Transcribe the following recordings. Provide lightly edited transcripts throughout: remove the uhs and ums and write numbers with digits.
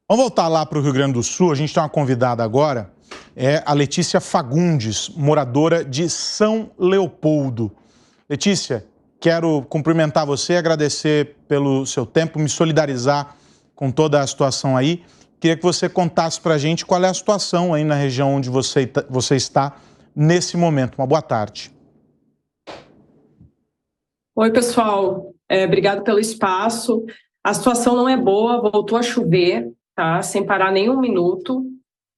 Vamos voltar lá para o Rio Grande do Sul. A gente tem uma convidada agora, é a Letícia Fagundes, moradora de São Leopoldo. Letícia, quero cumprimentar você, agradecer pelo seu tempo, me solidarizar com toda a situação aí. Queria que você contasse para a gente qual é a situação aí na região onde você está nesse momento. Uma boa tarde. Oi, pessoal. Obrigado pelo espaço. A situação não é boa, voltou a chover, tá? Sem parar nem um minuto.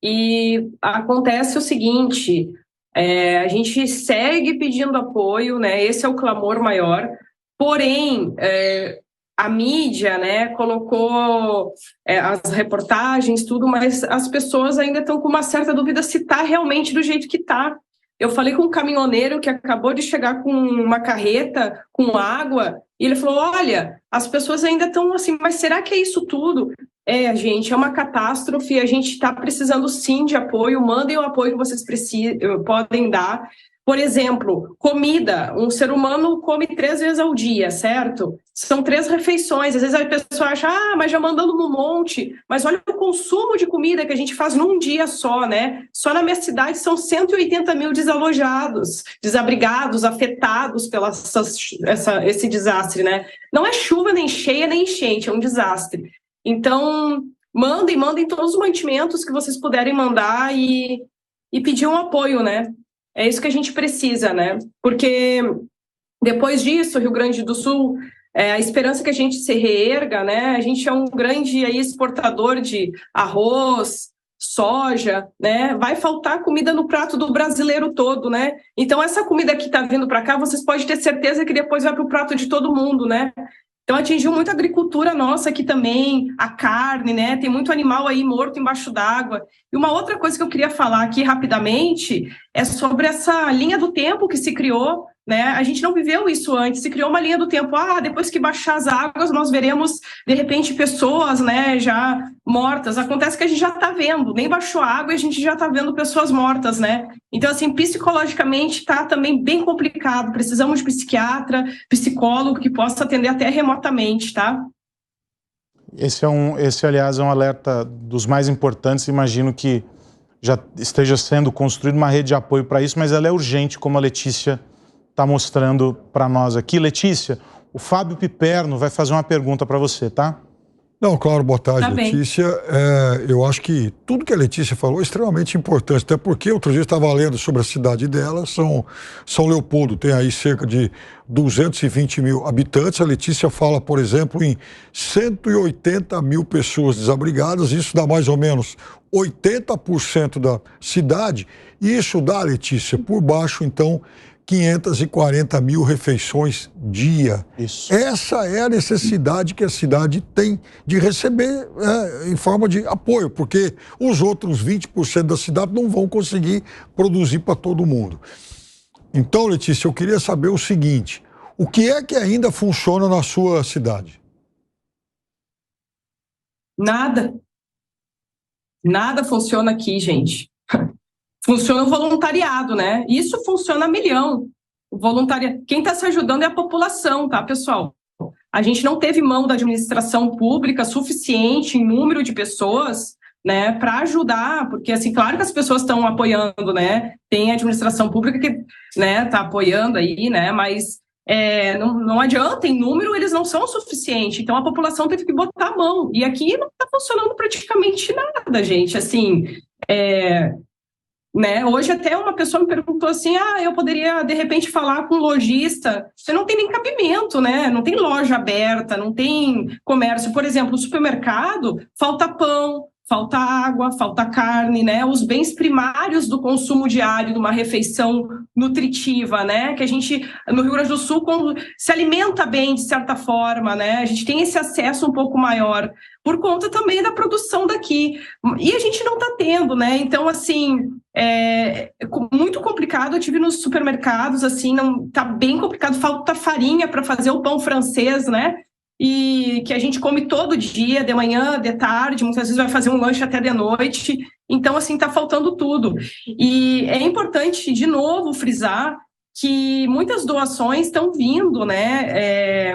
E acontece o seguinte, a gente segue pedindo apoio, né? Esse é o clamor maior. Porém, a mídia, né, colocou as reportagens, tudo, mas as pessoas ainda estão com uma certa dúvida se está realmente do jeito que está. Eu falei com um caminhoneiro que acabou de chegar com uma carreta com água e ele falou, olha, as pessoas ainda estão assim, mas será que é isso tudo? Gente, é uma catástrofe, a gente está precisando sim de apoio, mandem o apoio que vocês podem dar. Por exemplo, comida, um ser humano come 3 vezes ao dia, certo? São 3 refeições, às vezes a pessoa acha, mas já mandando um monte, mas olha o consumo de comida que a gente faz num dia só, né? Só na minha cidade são 180 mil desalojados, desabrigados, afetados pelo esse desastre, né? Não é chuva, nem cheia, nem enchente, é um desastre. Então, mandem todos os mantimentos que vocês puderem mandar e pedir um apoio, né? É isso que a gente precisa, né? Porque depois disso, Rio Grande do Sul, a esperança que a gente se reerga, né? A gente é um grande exportador de arroz, soja, né? Vai faltar comida no prato do brasileiro todo, né? Então, essa comida que está vindo para cá, vocês podem ter certeza que depois vai para o prato de todo mundo, né? Então, atingiu muito a agricultura nossa aqui também, a carne, né? Tem muito animal aí morto embaixo d'água. E uma outra coisa que eu queria falar aqui rapidamente é sobre essa linha do tempo que se criou, né? A gente não viveu isso antes, se criou uma linha do tempo. Depois que baixar as águas, nós veremos, de repente, pessoas, né, já mortas. Acontece que a gente já está vendo, nem baixou a água e a gente já está vendo pessoas mortas, né? Então, assim, psicologicamente está também bem complicado. Precisamos de psiquiatra, psicólogo que possa atender até remotamente, tá? Esse, aliás, é um alerta dos mais importantes. Imagino que já esteja sendo construída uma rede de apoio para isso, mas ela é urgente, como a Letícia está mostrando para nós aqui. Letícia, o Fábio Piperno vai fazer uma pergunta para você, tá? Não, claro, boa tarde, Letícia. Eu acho que tudo que a Letícia falou é extremamente importante, até porque outro dia eu estava lendo sobre a cidade dela, São Leopoldo, tem aí cerca de 220 mil habitantes. A Letícia fala, por exemplo, em 180 mil pessoas desabrigadas, isso dá mais ou menos 80% da cidade, e isso dá, Letícia, por baixo, então, 540 mil refeições dia. Isso. Essa é a necessidade que a cidade tem de receber em forma de apoio, porque os outros 20% da cidade não vão conseguir produzir para todo mundo. Então, Letícia, eu queria saber o seguinte, o que é que ainda funciona na sua cidade? Nada. Nada funciona aqui, gente. Funciona o voluntariado, né? Isso funciona a milhão. O voluntariado. Quem está se ajudando é a população, tá, pessoal? A gente não teve mão da administração pública suficiente em número de pessoas, né, para ajudar, porque, assim, claro que as pessoas estão apoiando, né? Tem a administração pública que, né, está apoiando aí, né? Mas não adianta, em número eles não são o suficiente. Então a população teve que botar a mão. E aqui não está funcionando praticamente nada, gente. Assim, né? Hoje até uma pessoa me perguntou assim, eu poderia de repente falar com um lojista. Você não tem nem cabimento, né? Não tem loja aberta, não tem comércio. Por exemplo, no supermercado falta pão, falta água, falta carne, né? Os bens primários do consumo diário de uma refeição nutritiva, né? Que a gente, no Rio Grande do Sul, se alimenta bem, de certa forma, né? A gente tem esse acesso um pouco maior, por conta também da produção daqui. E a gente não está tendo, né? Então, assim, muito complicado. Eu tive nos supermercados, assim, não tá bem complicado. Falta farinha para fazer o pão francês, né? E que a gente come todo dia, de manhã, de tarde, muitas vezes vai fazer um lanche até de noite. Então, assim, tá faltando tudo. E é importante, de novo, frisar que muitas doações estão vindo, né?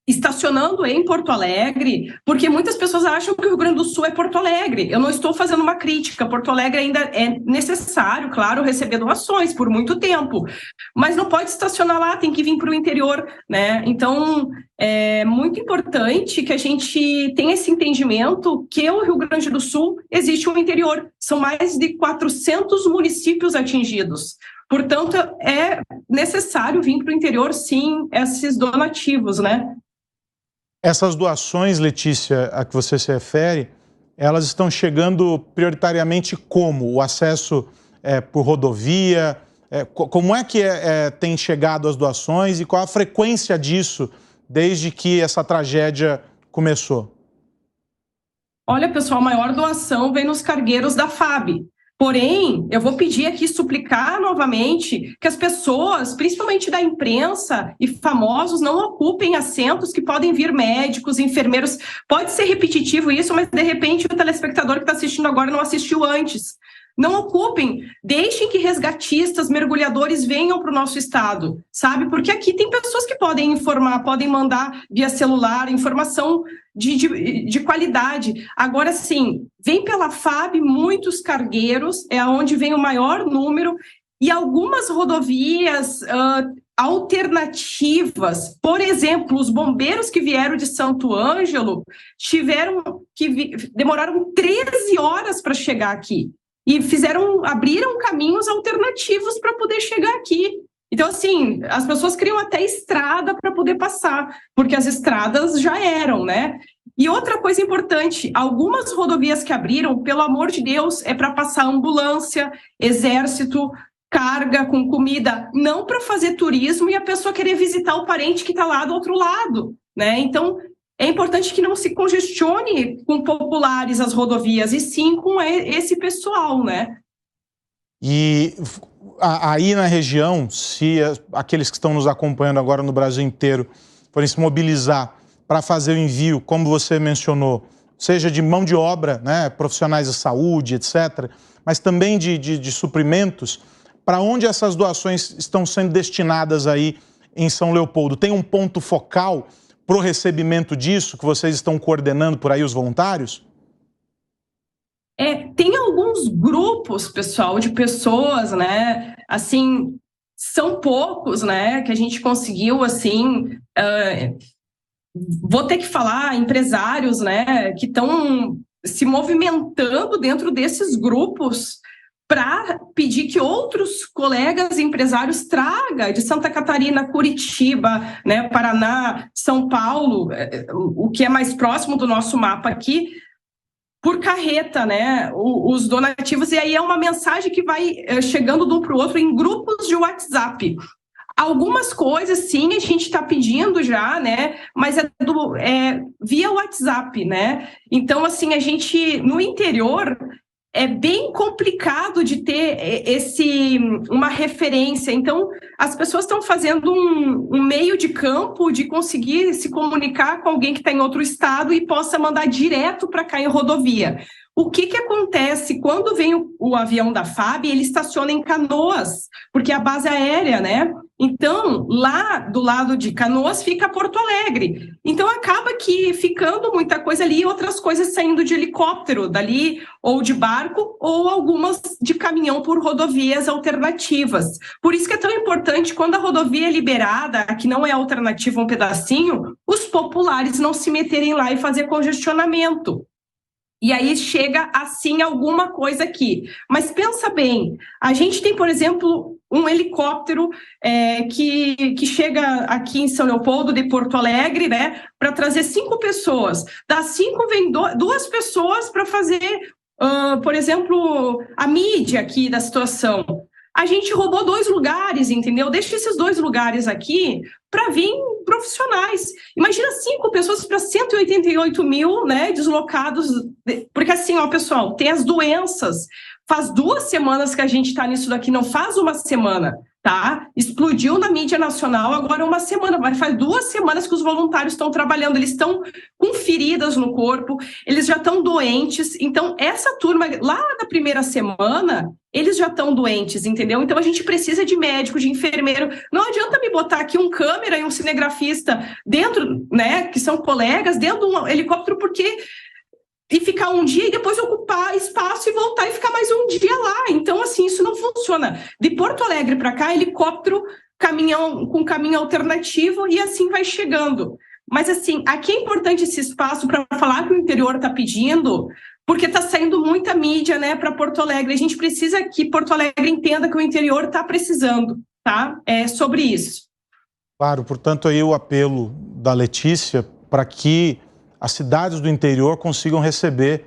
estacionando em Porto Alegre, porque muitas pessoas acham que o Rio Grande do Sul é Porto Alegre. Eu não estou fazendo uma crítica. Porto Alegre ainda é necessário, claro, receber doações por muito tempo, mas não pode estacionar lá, tem que vir para o interior, né? Então, é muito importante que a gente tenha esse entendimento que o Rio Grande do Sul existe um interior. São mais de 400 municípios atingidos. Portanto, é necessário vir para o interior, sim, esses donativos, né? Essas doações, Letícia, a que você se refere, elas estão chegando prioritariamente como? O acesso por rodovia? Como é que tem chegado as doações e qual a frequência disso desde que essa tragédia começou? Olha, pessoal, a maior doação vem nos cargueiros da FAB. Porém, eu vou pedir aqui, suplicar novamente, que as pessoas, principalmente da imprensa e famosos, não ocupem assentos que podem vir médicos, enfermeiros. Pode ser repetitivo isso, mas de repente o telespectador que está assistindo agora não assistiu antes. Não ocupem, deixem que resgatistas, mergulhadores venham para o nosso estado, sabe? Porque aqui tem pessoas que podem informar, podem mandar via celular informação de qualidade. Agora, sim, vem pela FAB muitos cargueiros, é onde vem o maior número, e algumas rodovias alternativas. Por exemplo, os bombeiros que vieram de Santo Ângelo demoraram 13 horas para chegar aqui. E abriram caminhos alternativos para poder chegar aqui. Então, assim, as pessoas criam até estrada para poder passar, porque as estradas já eram, né? E outra coisa importante, algumas rodovias que abriram, pelo amor de Deus, é para passar ambulância, exército, carga com comida, não para fazer turismo e a pessoa querer visitar o parente que está lá do outro lado, né? Então, é importante que não se congestione com populares as rodovias, e sim com esse pessoal, né? E aí na região, se aqueles que estão nos acompanhando agora no Brasil inteiro forem se mobilizar para fazer o envio, como você mencionou, seja de mão de obra, né, profissionais de saúde, etc., mas também de suprimentos, para onde essas doações estão sendo destinadas aí em São Leopoldo? Tem um ponto focal para o recebimento disso, que vocês estão coordenando por aí, os voluntários? Tem alguns grupos, pessoal, de pessoas, né, assim, são poucos, né, que a gente conseguiu, assim, vou ter que falar, empresários, né, que estão se movimentando dentro desses grupos para pedir que outros colegas empresários tragam de Santa Catarina, Curitiba, né, Paraná, São Paulo, o que é mais próximo do nosso mapa aqui, por carreta, né, os donativos. E aí é uma mensagem que vai chegando de um para o outro em grupos de WhatsApp. Algumas coisas, sim, a gente está pedindo já, né, mas via WhatsApp, né. Então, assim, a gente, no interior, é bem complicado de ter uma referência. Então, as pessoas estão fazendo um meio de campo de conseguir se comunicar com alguém que está em outro estado e possa mandar direto para cá em rodovia. O que acontece quando vem o avião da FAB? Ele estaciona em Canoas, porque é a base aérea, né? Então, lá do lado de Canoas fica Porto Alegre. Então, acaba que ficando muita coisa ali e outras coisas saindo de helicóptero dali, ou de barco, ou algumas de caminhão por rodovias alternativas. Por isso que é tão importante, quando a rodovia é liberada, que não é alternativa um pedacinho, os populares não se meterem lá e fazer congestionamento. E aí chega, assim, alguma coisa aqui. Mas pensa bem, a gente tem, por exemplo, um helicóptero que chega aqui em São Leopoldo, de Porto Alegre, né, para trazer 5 pessoas. Das 5 vem 2 pessoas para fazer, por exemplo, a mídia aqui da situação. A gente roubou 2 lugares, entendeu? Deixa esses 2 lugares aqui para vir profissionais. Imagina 5 pessoas para 188 mil, né, deslocados. Porque assim, ó, pessoal, tem as doenças. Faz 2 semanas que a gente está nisso daqui, não faz uma semana. tá? Explodiu na mídia nacional, agora uma semana, faz 2 semanas que os voluntários estão trabalhando, eles estão com feridas no corpo, eles já estão doentes, então essa turma, lá na primeira semana, eles já estão doentes, entendeu? Então a gente precisa de médico, de enfermeiro, não adianta me botar aqui um câmera e um cinegrafista dentro, né, que são colegas, dentro de um helicóptero, porque... e ficar um dia e depois ocupar espaço e voltar e ficar mais um dia lá. Então, assim, isso não funciona. De Porto Alegre para cá, helicóptero, caminhão com caminho alternativo e assim vai chegando. Mas, assim, aqui é importante esse espaço para falar que o interior está pedindo, porque está saindo muita mídia, né, para Porto Alegre. A gente precisa que Porto Alegre entenda que o interior está precisando, tá? É sobre isso. Claro, portanto, aí o apelo da Letícia para que as cidades do interior consigam receber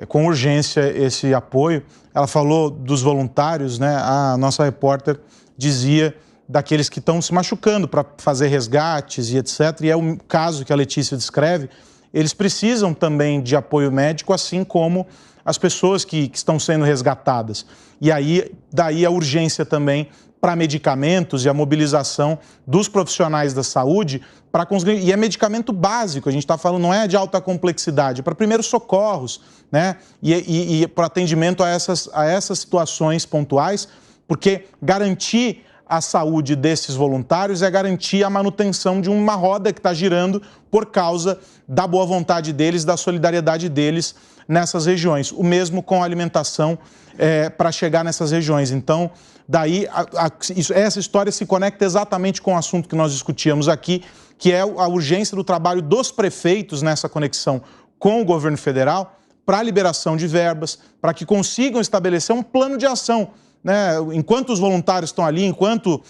com urgência esse apoio. Ela falou dos voluntários, né? A nossa repórter dizia daqueles que estão se machucando para fazer resgates e etc. E é o caso que a Letícia descreve. Eles precisam também de apoio médico, assim como as pessoas que estão sendo resgatadas. E aí, daí a urgência também para medicamentos e a mobilização dos profissionais da saúde para conseguir. E é medicamento básico, a gente está falando, não é de alta complexidade, é para primeiros socorros, né? E para atendimento a essas situações pontuais, porque garantir a saúde desses voluntários é garantir a manutenção de uma roda que está girando por causa da boa vontade deles, da solidariedade deles nessas regiões. O mesmo com a alimentação para chegar nessas regiões. Então, daí, essa história se conecta exatamente com o assunto que nós discutíamos aqui, que é a urgência do trabalho dos prefeitos nessa conexão com o governo federal para a liberação de verbas, para que consigam estabelecer um plano de ação, né? Enquanto os voluntários estão ali, enquanto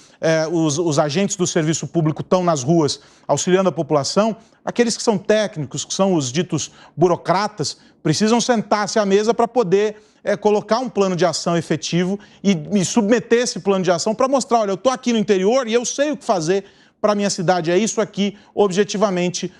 os agentes do serviço público estão nas ruas auxiliando a população, aqueles que são técnicos, que são os ditos burocratas, precisam sentar-se à mesa para poder colocar um plano de ação efetivo e submeter esse plano de ação para mostrar, olha, eu estou aqui no interior e eu sei o que fazer para a minha cidade, é isso aqui, objetivamente,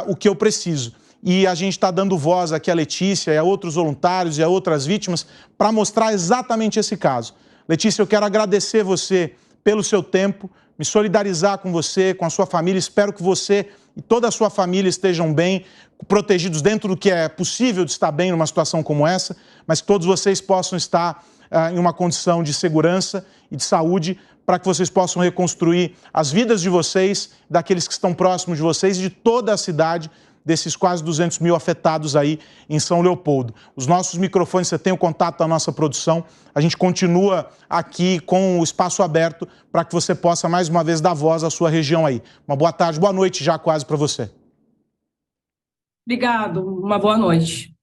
o que eu preciso. E a gente está dando voz aqui a Letícia e a outros voluntários e a outras vítimas para mostrar exatamente esse caso. Letícia, eu quero agradecer você pelo seu tempo, me solidarizar com você, com a sua família. Espero que você e toda a sua família estejam bem, protegidos dentro do que é possível de estar bem numa situação como essa, mas que todos vocês possam estar em uma condição de segurança e de saúde para que vocês possam reconstruir as vidas de vocês, daqueles que estão próximos de vocês e de toda a cidade, desses quase 200 mil afetados aí em São Leopoldo. Os nossos microfones, você tem o contato da nossa produção, a gente continua aqui com o espaço aberto para que você possa mais uma vez dar voz à sua região aí. Uma boa tarde, boa noite já quase para você. Obrigado, uma boa noite.